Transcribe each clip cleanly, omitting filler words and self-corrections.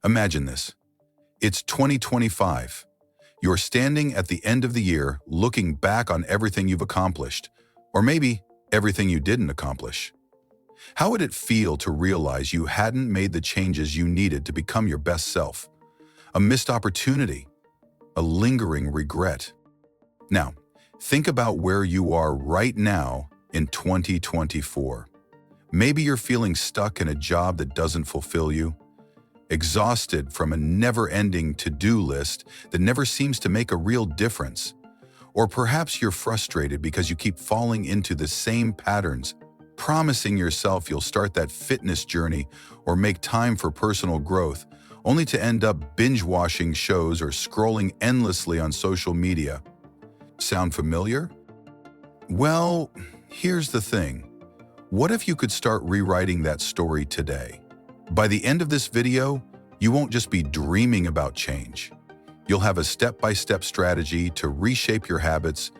Imagine this. It's 2025. You're standing at the end of the year looking back on everything you've accomplished, or maybe everything you didn't accomplish. How would it feel to realize you hadn't made the changes you needed to become your best self? A missed opportunity, a lingering regret. Now, think about where you are right now in 2024. Maybe you're feeling stuck in a job that doesn't fulfill you, exhausted from a never-ending to-do list that never seems to make a real difference. Or perhaps you're frustrated because you keep falling into the same patterns, promising yourself you'll start that fitness journey or make time for personal growth, only to end up binge-watching shows or scrolling endlessly on social media. Sound familiar? Well, here's the thing. What if you could start rewriting that story today? By the end of this video, you won't just be dreaming about change. You'll have a step-by-step strategy to reshape your habits,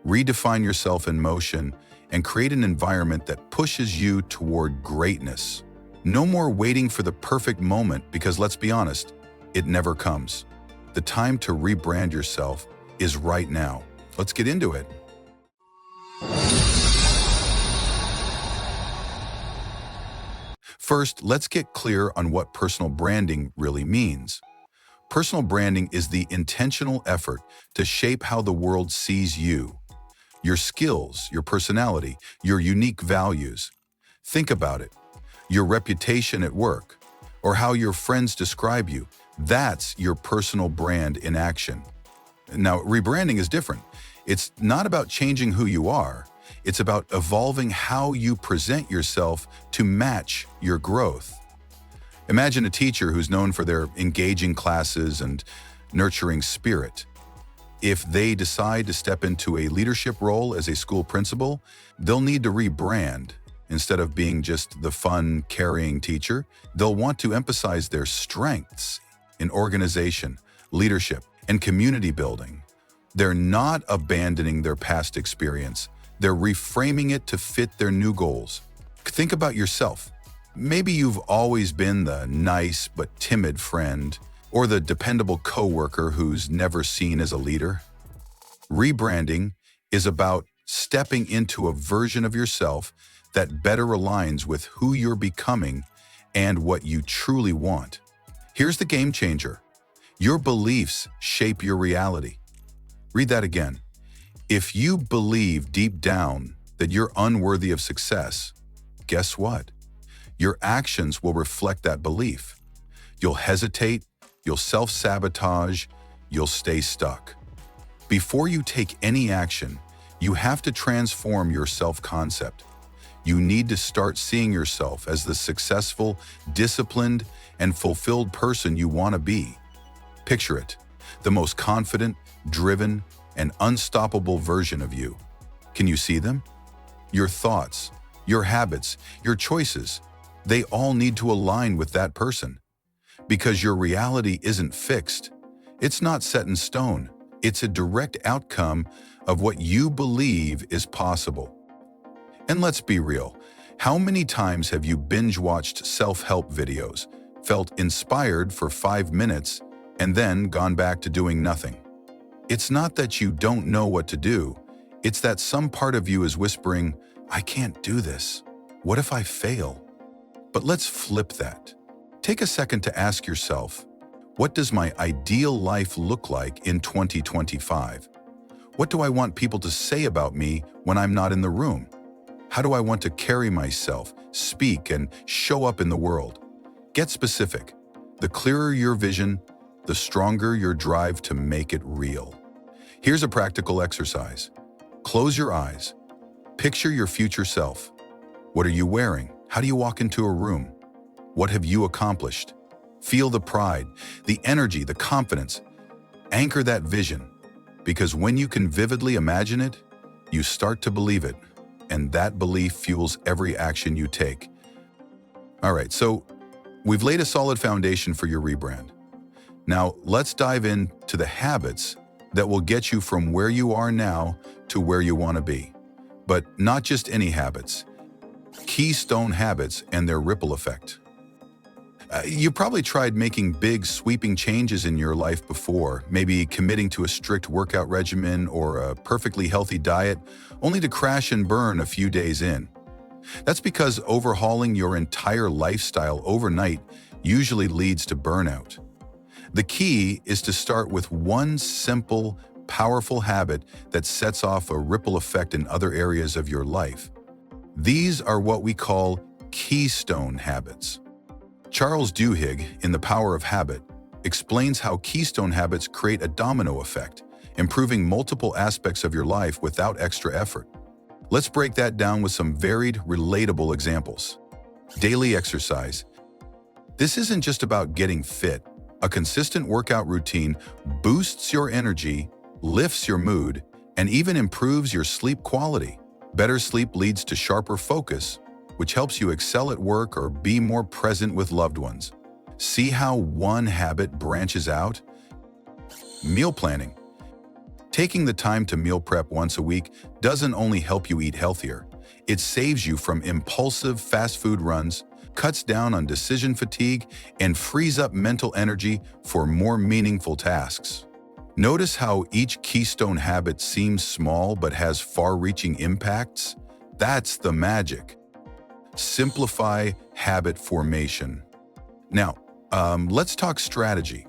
redefine yourself in motion, and create an environment that pushes you toward greatness. No more waiting for the perfect moment because, let's be honest, it never comes. The time to rebrand yourself is right now. Let's get into it. First, let's get clear on what personal branding really means. Personal branding is the intentional effort to shape how the world sees you. Your skills, your personality, your unique values. Think about it. Your reputation at work, or how your friends describe you. That's your personal brand in action. Now, rebranding is different. It's not about changing who you are. It's about evolving how you present yourself to match your growth. Imagine a teacher who's known for their engaging classes and nurturing spirit. If they decide to step into a leadership role as a school principal, they'll need to rebrand. Instead of being just the fun, carrying teacher, they'll want to emphasize their strengths in organization, leadership, and community building. They're not abandoning their past experience. They're reframing it to fit their new goals. Think about yourself. Maybe you've always been the nice but timid friend, or the dependable coworker who's never seen as a leader. Rebranding is about stepping into a version of yourself that better aligns with who you're becoming and what you truly want. Here's the game changer. Your beliefs shape your reality. Read that again. If you believe deep down that you're unworthy of success, guess what? Your actions will reflect that belief. You'll hesitate, you'll self-sabotage, you'll stay stuck. Before you take any action, you have to transform your self-concept. You need to start seeing yourself as the successful, disciplined, and fulfilled person you want to be. Picture it, the most confident, driven, and unstoppable version of you. Can you see them? Your thoughts, your habits, your choices, they all need to align with that person. Because your reality isn't fixed. It's not set in stone. It's a direct outcome of what you believe is possible. And let's be real. How many times have you binge-watched self-help videos, felt inspired for 5 minutes, and then gone back to doing nothing? It's not that you don't know what to do. It's that some part of you is whispering, I can't do this. What if I fail? But let's flip that. Take a second to ask yourself, what does my ideal life look like in 2025? What do I want people to say about me when I'm not in the room? How do I want to carry myself, speak, and show up in the world? Get specific. The clearer your vision, the stronger your drive to make it real. Here's a practical exercise. Close your eyes. Picture your future self. What are you wearing? How do you walk into a room? What have you accomplished? Feel the pride, the energy, the confidence. Anchor that vision, because when you can vividly imagine it, you start to believe it, and that belief fuels every action you take. All right, so we've laid a solid foundation for your rebrand. Now, let's dive into the habits that will get you from where you are now to where you want to be. But not just any habits. Keystone habits and their ripple effect. You probably tried making big, sweeping changes in your life before, maybe committing to a strict workout regimen or a perfectly healthy diet, only to crash and burn a few days in. That's because overhauling your entire lifestyle overnight usually leads to burnout. The key is to start with one simple, powerful habit that sets off a ripple effect in other areas of your life. These are what we call keystone habits. Charles Duhigg, in The Power of Habit, explains how keystone habits create a domino effect, improving multiple aspects of your life without extra effort. Let's break that down with some varied, relatable examples. Daily exercise. This isn't just about getting fit. A consistent workout routine boosts your energy, lifts your mood, and even improves your sleep quality. Better sleep leads to sharper focus, which helps you excel at work or be more present with loved ones. See how one habit branches out? Meal planning. Taking the time to meal prep once a week doesn't only help you eat healthier, it saves you from impulsive fast food runs, cuts down on decision fatigue, and frees up mental energy for more meaningful tasks. Notice how each keystone habit seems small but has far-reaching impacts? That's the magic. Simplify habit formation. Now, let's talk strategy.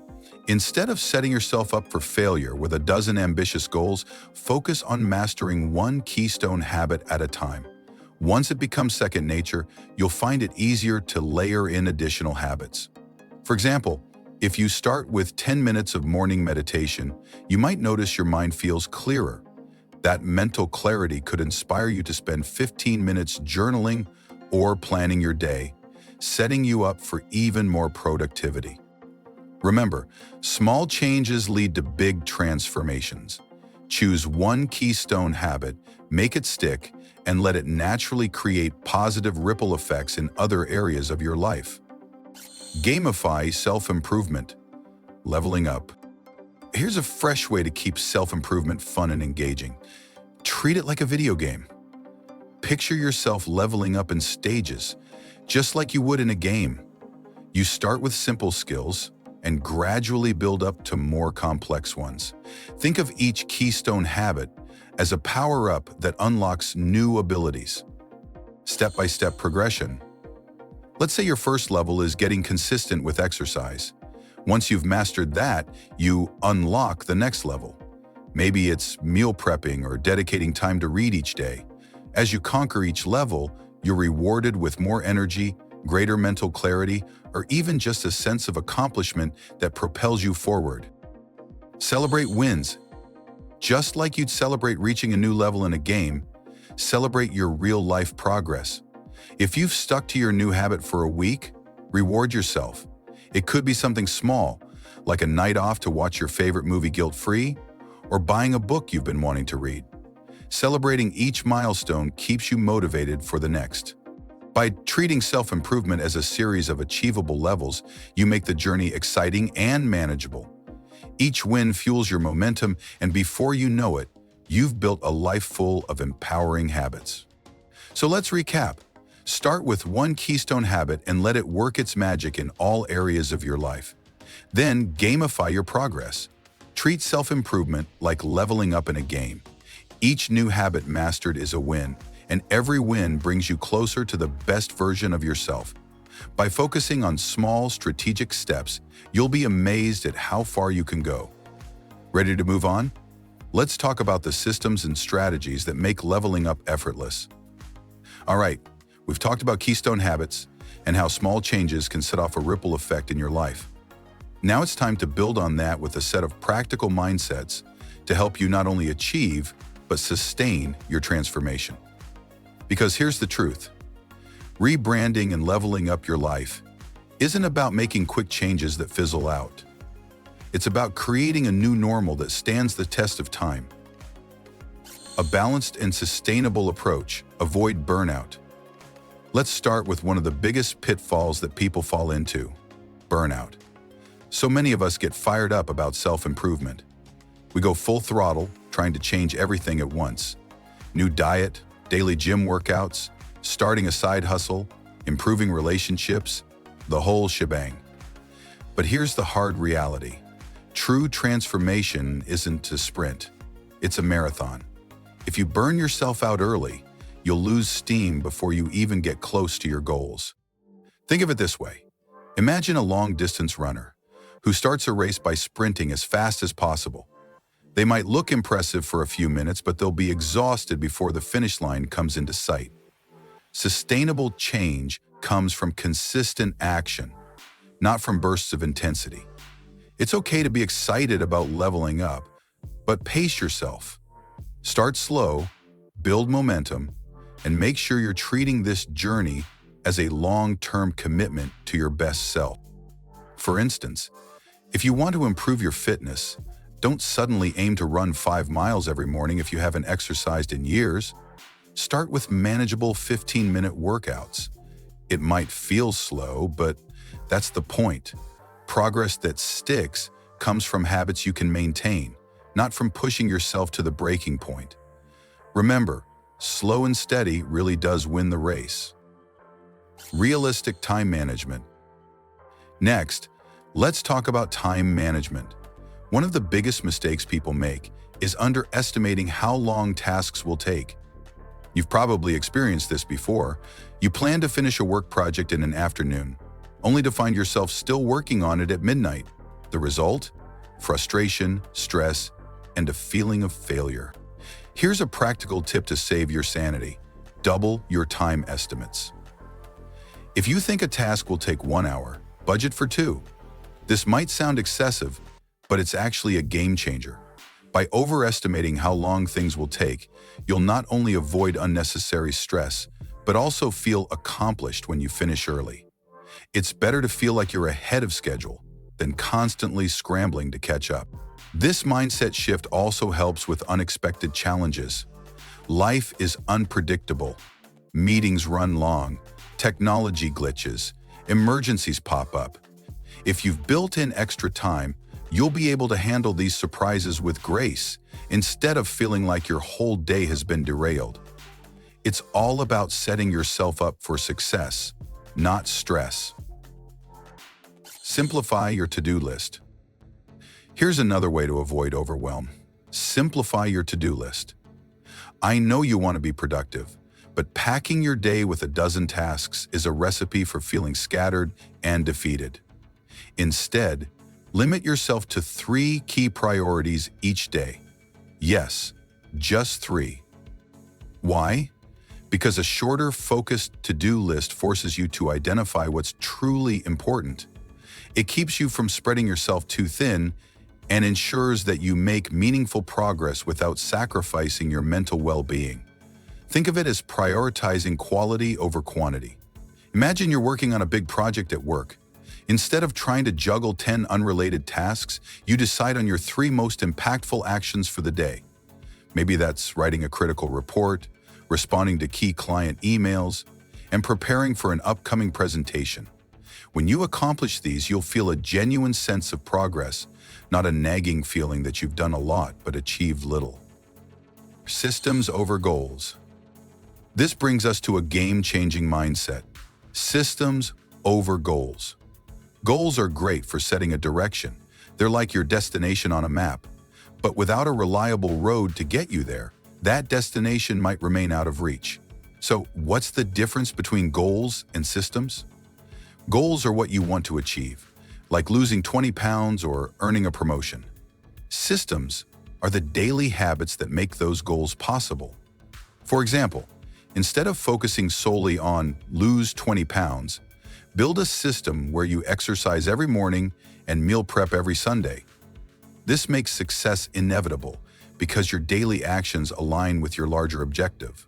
Instead of setting yourself up for failure with a dozen ambitious goals, focus on mastering one keystone habit at a time. Once it becomes second nature, you'll find it easier to layer in additional habits. For example, if you start with 10 minutes of morning meditation, you might notice your mind feels clearer. That mental clarity could inspire you to spend 15 minutes journaling or planning your day, setting you up for even more productivity. Remember, small changes lead to big transformations. Choose one keystone habit, make it stick, and let it naturally create positive ripple effects in other areas of your life. Gamify self-improvement. Leveling up. Here's a fresh way to keep self-improvement fun and engaging. Treat it like a video game. Picture yourself leveling up in stages, just like you would in a game. You start with simple skills and gradually build up to more complex ones. Think of each keystone habit as a power-up that unlocks new abilities. Step-by-step progression. Let's say your first level is getting consistent with exercise. Once you've mastered that, you unlock the next level. Maybe it's meal prepping or dedicating time to read each day. As you conquer each level, you're rewarded with more energy, greater mental clarity, or even just a sense of accomplishment that propels you forward. Celebrate wins. Just like you'd celebrate reaching a new level in a game, celebrate your real-life progress. If you've stuck to your new habit for a week, reward yourself. It could be something small, like a night off to watch your favorite movie guilt-free, or buying a book you've been wanting to read. Celebrating each milestone keeps you motivated for the next. By treating self-improvement as a series of achievable levels, you make the journey exciting and manageable. Each win fuels your momentum, and before you know it, you've built a life full of empowering habits. So let's recap. Start with one keystone habit and let it work its magic in all areas of your life. Then gamify your progress. Treat self-improvement like leveling up in a game. Each new habit mastered is a win, and every win brings you closer to the best version of yourself. By focusing on small, strategic steps, you'll be amazed at how far you can go. Ready to move on? Let's talk about the systems and strategies that make leveling up effortless. All right, we've talked about keystone habits and how small changes can set off a ripple effect in your life. Now it's time to build on that with a set of practical mindsets to help you not only achieve, but sustain your transformation. Because here's the truth. Rebranding and leveling up your life isn't about making quick changes that fizzle out. It's about creating a new normal that stands the test of time. A balanced and sustainable approach. Avoid burnout. Let's start with one of the biggest pitfalls that people fall into: burnout. So many of us get fired up about self-improvement. We go full throttle, trying to change everything at once. New diet, daily gym workouts, starting a side hustle, improving relationships. the whole shebang. But here's the hard reality. True transformation isn't a sprint. It's a marathon. If you burn yourself out early, you'll lose steam before you even get close to your goals. Think of it this way. Imagine a long-distance runner who starts a race by sprinting as fast as possible. They might look impressive for a few minutes, but they'll be exhausted before the finish line comes into sight. Sustainable change comes from consistent action, not from bursts of intensity. It's okay to be excited about leveling up, but pace yourself. Start slow, build momentum, and make sure you're treating this journey as a long-term commitment to your best self. For instance, if you want to improve your fitness, don't suddenly aim to run 5 miles every morning if you haven't exercised in years. Start with manageable 15-minute workouts. It might feel slow, but that's the point. Progress that sticks comes from habits you can maintain, not from pushing yourself to the breaking point. Remember, slow and steady really does win the race. Realistic time management. Next, let's talk about time management. One of the biggest mistakes people make is underestimating how long tasks will take. You've probably experienced this before. You plan to finish a work project in an afternoon, only to find yourself still working on it at midnight. The result? Frustration, stress, and a feeling of failure. Here's a practical tip to save your sanity. Double your time estimates. If you think a task will take 1 hour, budget for 2. This might sound excessive, but it's actually a game changer. By overestimating how long things will take, you'll not only avoid unnecessary stress, but also feel accomplished when you finish early. It's better to feel like you're ahead of schedule than constantly scrambling to catch up. This mindset shift also helps with unexpected challenges. Life is unpredictable. Meetings run long, technology glitches, emergencies pop up. If you've built in extra time, you'll be able to handle these surprises with grace instead of feeling like your whole day has been derailed. It's all about setting yourself up for success, not stress. Simplify your to-do list. Here's another way to avoid overwhelm. Simplify your to-do list. I know you want to be productive, but packing your day with a dozen tasks is a recipe for feeling scattered and defeated. Instead, limit yourself to 3 key priorities each day. Yes, just 3. Why? Because a shorter, focused to-do list forces you to identify what's truly important. It keeps you from spreading yourself too thin and ensures that you make meaningful progress without sacrificing your mental well-being. Think of it as prioritizing quality over quantity. Imagine you're working on a big project at work. Instead of trying to juggle 10 unrelated tasks, you decide on your 3 most impactful actions for the day. Maybe that's writing a critical report, responding to key client emails, and preparing for an upcoming presentation. When you accomplish these, you'll feel a genuine sense of progress, not a nagging feeling that you've done a lot but achieved little. Systems over goals. This brings us to a game-changing mindset. Systems over goals. Goals are great for setting a direction. They're like your destination on a map. But without a reliable road to get you there, that destination might remain out of reach. So what's the difference between goals and systems? Goals are what you want to achieve, like losing 20 pounds or earning a promotion. Systems are the daily habits that make those goals possible. For example, instead of focusing solely on lose 20 pounds, build a system where you exercise every morning and meal prep every Sunday. This makes success inevitable because your daily actions align with your larger objective.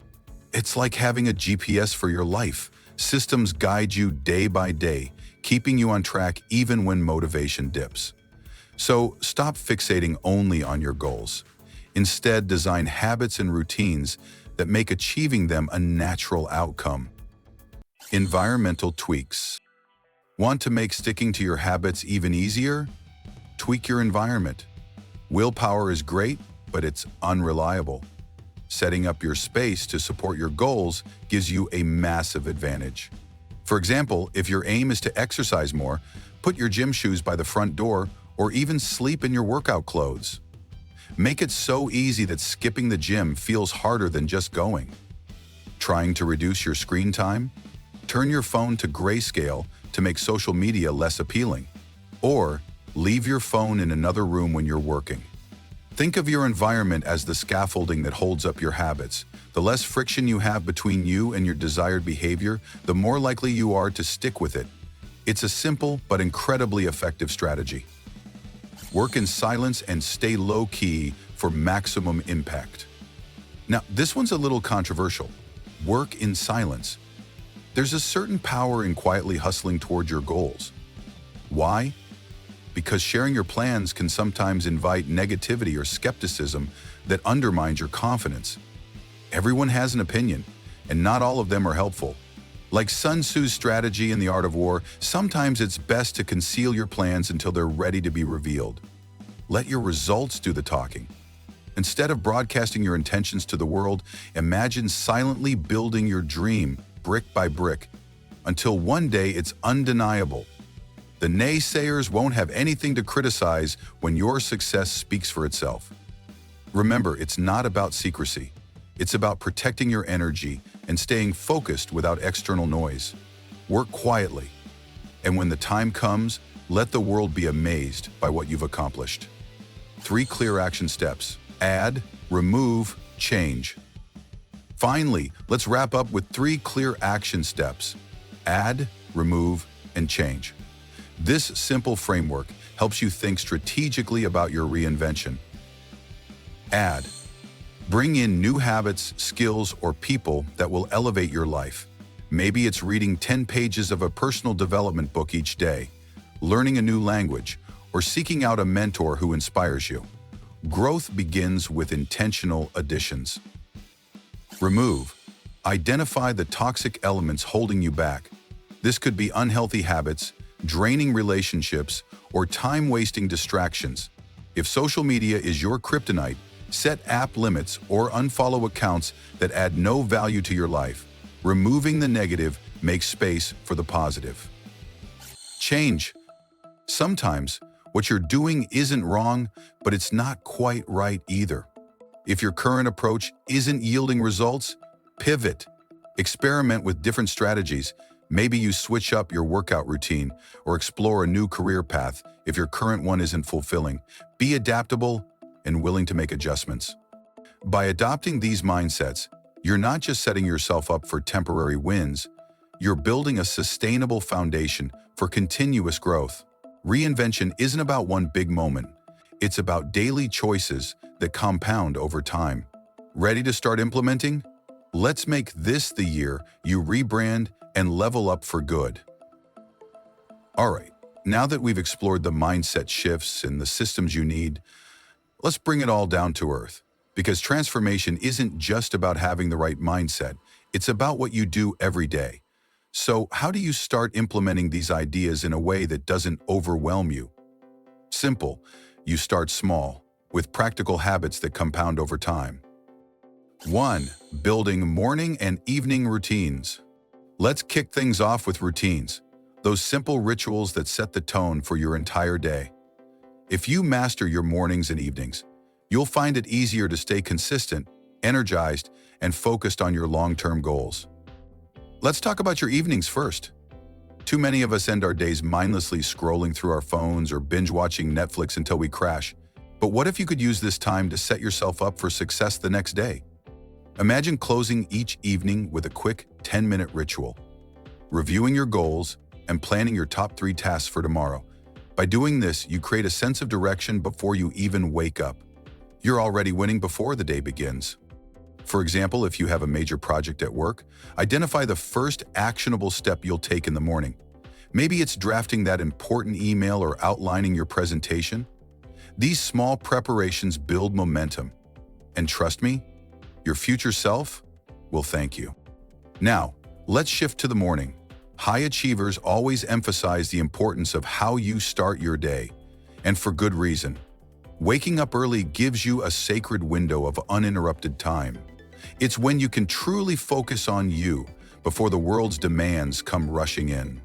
It's like having a GPS for your life. Systems guide you day by day, keeping you on track even when motivation dips. So stop fixating only on your goals. Instead, design habits and routines that make achieving them a natural outcome. Environmental tweaks. Want to make sticking to your habits even easier? Tweak your environment. Willpower is great, but it's unreliable. Setting up your space to support your goals gives you a massive advantage. For example, if your aim is to exercise more, put your gym shoes by the front door or even sleep in your workout clothes. Make it so easy that skipping the gym feels harder than just going. Trying to reduce your screen time? Turn your phone to grayscale to make social media less appealing. Or leave your phone in another room when you're working. Think of your environment as the scaffolding that holds up your habits. The less friction you have between you and your desired behavior, the more likely you are to stick with it. It's a simple but incredibly effective strategy. Work in silence and stay low-key for maximum impact. Now, this one's a little controversial. Work in silence. There's a certain power in quietly hustling toward your goals. Why? Because sharing your plans can sometimes invite negativity or skepticism that undermines your confidence. Everyone has an opinion, and not all of them are helpful. Like Sun Tzu's strategy in The Art of War, sometimes it's best to conceal your plans until they're ready to be revealed. Let your results do the talking. Instead of broadcasting your intentions to the world, imagine silently building your dream brick by brick until one day it's undeniable. The naysayers won't have anything to criticize when your success speaks for itself. Remember, it's not about secrecy. It's about protecting your energy and staying focused without external noise. Work quietly, and when the time comes, let the world be amazed by what you've accomplished. 3 clear action steps: add, remove, change. Finally, let's wrap up with 3 clear action steps: add, remove, and change. This simple framework helps you think strategically about your reinvention. Add. Bring in new habits, skills, or people that will elevate your life. Maybe it's reading 10 pages of a personal development book each day, learning a new language, or seeking out a mentor who inspires you. Growth begins with intentional additions. Remove. Identify the toxic elements holding you back. This could be unhealthy habits, draining relationships, or time-wasting distractions. If social media is your kryptonite, set app limits or unfollow accounts that add no value to your life. Removing the negative makes space for the positive. Change. Sometimes, what you're doing isn't wrong, but it's not quite right either. If your current approach isn't yielding results, pivot. Experiment with different strategies. Maybe you switch up your workout routine or explore a new career path if your current one isn't fulfilling. Be adaptable and willing to make adjustments. By adopting these mindsets, you're not just setting yourself up for temporary wins, you're building a sustainable foundation for continuous growth. Reinvention isn't about one big moment. It's about daily choices that compound over time. Ready to start implementing? Let's make this the year you rebrand and level up for good. All right, now that we've explored the mindset shifts and the systems you need, let's bring it all down to earth. Because transformation isn't just about having the right mindset, it's about what you do every day. So how do you start implementing these ideas in a way that doesn't overwhelm you? Simple. You start small, with practical habits that compound over time. 1. Building morning and evening routines. Let's kick things off with routines, those simple rituals that set the tone for your entire day. If you master your mornings and evenings, you'll find it easier to stay consistent, energized, and focused on your long-term goals. Let's talk about your evenings first. Too many of us end our days mindlessly scrolling through our phones or binge-watching Netflix until we crash. But what if you could use this time to set yourself up for success the next day? Imagine closing each evening with a quick 10-minute ritual, reviewing your goals, and planning your top 3 tasks for tomorrow. By doing this, you create a sense of direction before you even wake up. You're already winning before the day begins. For example, if you have a major project at work, identify the first actionable step you'll take in the morning. Maybe it's drafting that important email or outlining your presentation. These small preparations build momentum. And trust me, your future self will thank you. Now, let's shift to the morning. High achievers always emphasize the importance of how you start your day, and for good reason. Waking up early gives you a sacred window of uninterrupted time. It's when you can truly focus on you, before the world's demands come rushing in.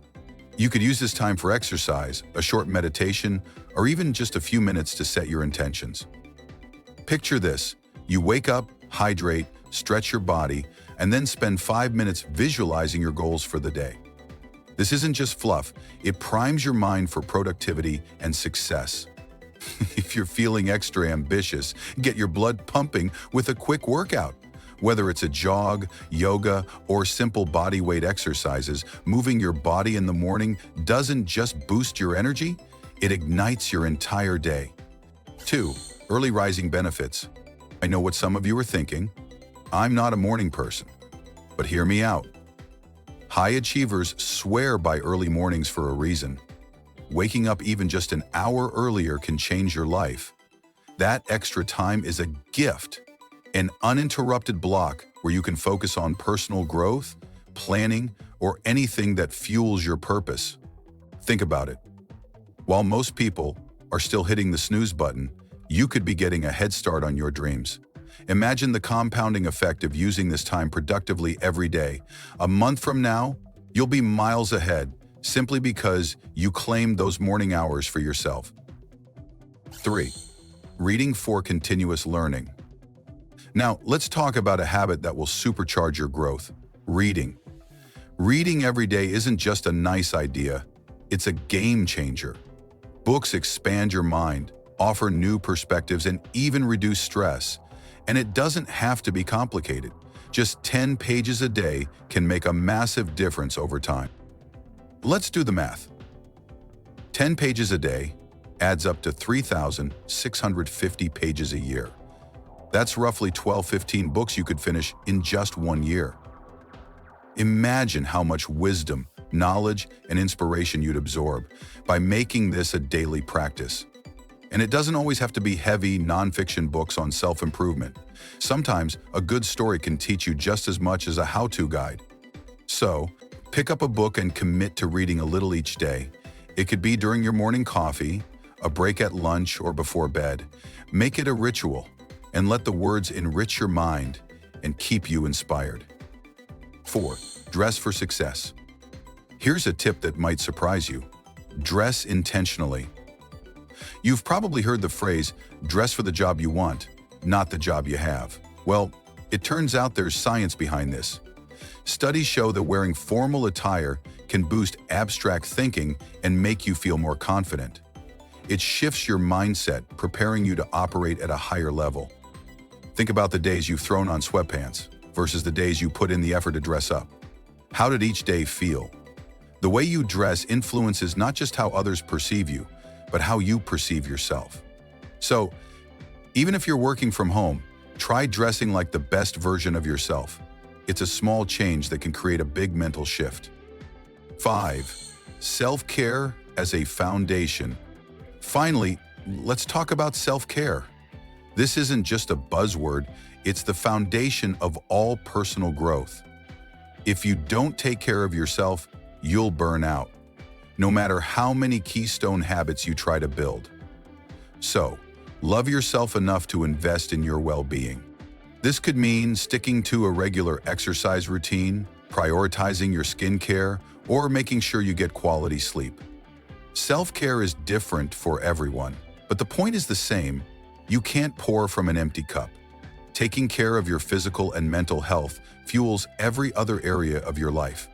You could use this time for exercise, a short meditation, or even just a few minutes to set your intentions. Picture this: you wake up, hydrate, stretch your body, and then spend 5 minutes visualizing your goals for the day. This isn't just fluff, it primes your mind for productivity and success. If you're feeling extra ambitious, get your blood pumping with a quick workout. Whether it's a jog, yoga, or simple body weight exercises, moving your body in the morning doesn't just boost your energy, it ignites your entire day. 2. Early rising benefits. I know what some of you are thinking. I'm not a morning person. But hear me out. High achievers swear by early mornings for a reason. Waking up even just an hour earlier can change your life. That extra time is a gift, an uninterrupted block where you can focus on personal growth, planning, or anything that fuels your purpose. Think about it. While most people are still hitting the snooze button, you could be getting a head start on your dreams. Imagine the compounding effect of using this time productively every day. A month from now, you'll be miles ahead simply because you claimed those morning hours for yourself. 3. Reading for continuous learning. Now, let's talk about a habit that will supercharge your growth: reading. Reading every day isn't just a nice idea, it's a game changer. Books expand your mind, offer new perspectives, and even reduce stress. And it doesn't have to be complicated. Just 10 pages a day can make a massive difference over time. Let's do the math. 10 pages a day adds up to 3,650 pages a year. That's roughly 15 books you could finish in just 1 year. Imagine how much wisdom, knowledge, and inspiration you'd absorb by making this a daily practice. And it doesn't always have to be heavy, nonfiction books on self-improvement. Sometimes a good story can teach you just as much as a how-to guide. So, pick up a book and commit to reading a little each day. It could be during your morning coffee, a break at lunch, or before bed. Make it a ritual, and let the words enrich your mind and keep you inspired. 4. Dress for success. Here's a tip that might surprise you. Dress intentionally. You've probably heard the phrase, dress for the job you want, not the job you have. Well, it turns out there's science behind this. Studies show that wearing formal attire can boost abstract thinking and make you feel more confident. It shifts your mindset, preparing you to operate at a higher level. Think about the days you've thrown on sweatpants versus the days you put in the effort to dress up. How did each day feel? The way you dress influences not just how others perceive you, but how you perceive yourself. So, even if you're working from home, try dressing like the best version of yourself. It's a small change that can create a big mental shift. 5. Self-care as a foundation. Finally, let's talk about self-care. This isn't just a buzzword, it's the foundation of all personal growth. If you don't take care of yourself, you'll burn out, no matter how many keystone habits you try to build. So, love yourself enough to invest in your well-being. This could mean sticking to a regular exercise routine, prioritizing your skincare, or making sure you get quality sleep. Self-care is different for everyone, but the point is the same. You can't pour from an empty cup. Taking care of your physical and mental health fuels every other area of your life.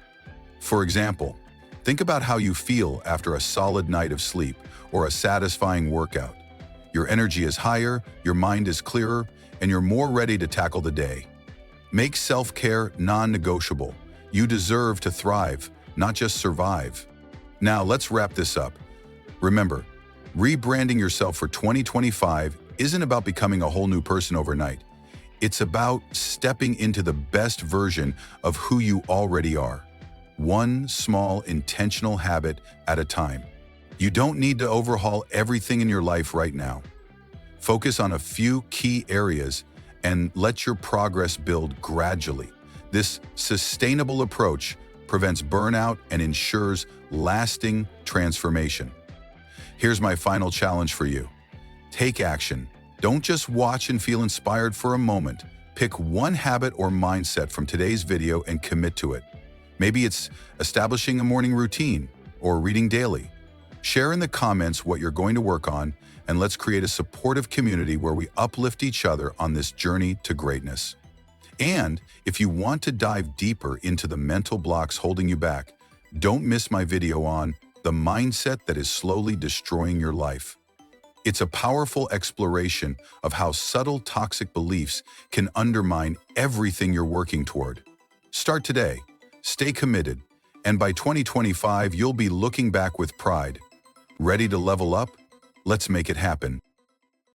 For example, think about how you feel after a solid night of sleep or a satisfying workout. Your energy is higher, your mind is clearer, and you're more ready to tackle the day. Make self-care non-negotiable. You deserve to thrive, not just survive. Now let's wrap this up. Remember, rebranding yourself for 2025 isn't about becoming a whole new person overnight. It's about stepping into the best version of who you already are. One small, intentional habit at a time. You don't need to overhaul everything in your life right now. Focus on a few key areas and let your progress build gradually. This sustainable approach prevents burnout and ensures lasting transformation. Here's my final challenge for you. Take action. Don't just watch and feel inspired for a moment. Pick one habit or mindset from today's video and commit to it. Maybe it's establishing a morning routine or reading daily. Share in the comments what you're going to work on, and let's create a supportive community where we uplift each other on this journey to greatness. And if you want to dive deeper into the mental blocks holding you back, don't miss my video on the mindset that is slowly destroying your life. It's a powerful exploration of how subtle toxic beliefs can undermine everything you're working toward. Start today, stay committed, and by 2025 you'll be looking back with pride. Ready to level up? Let's make it happen.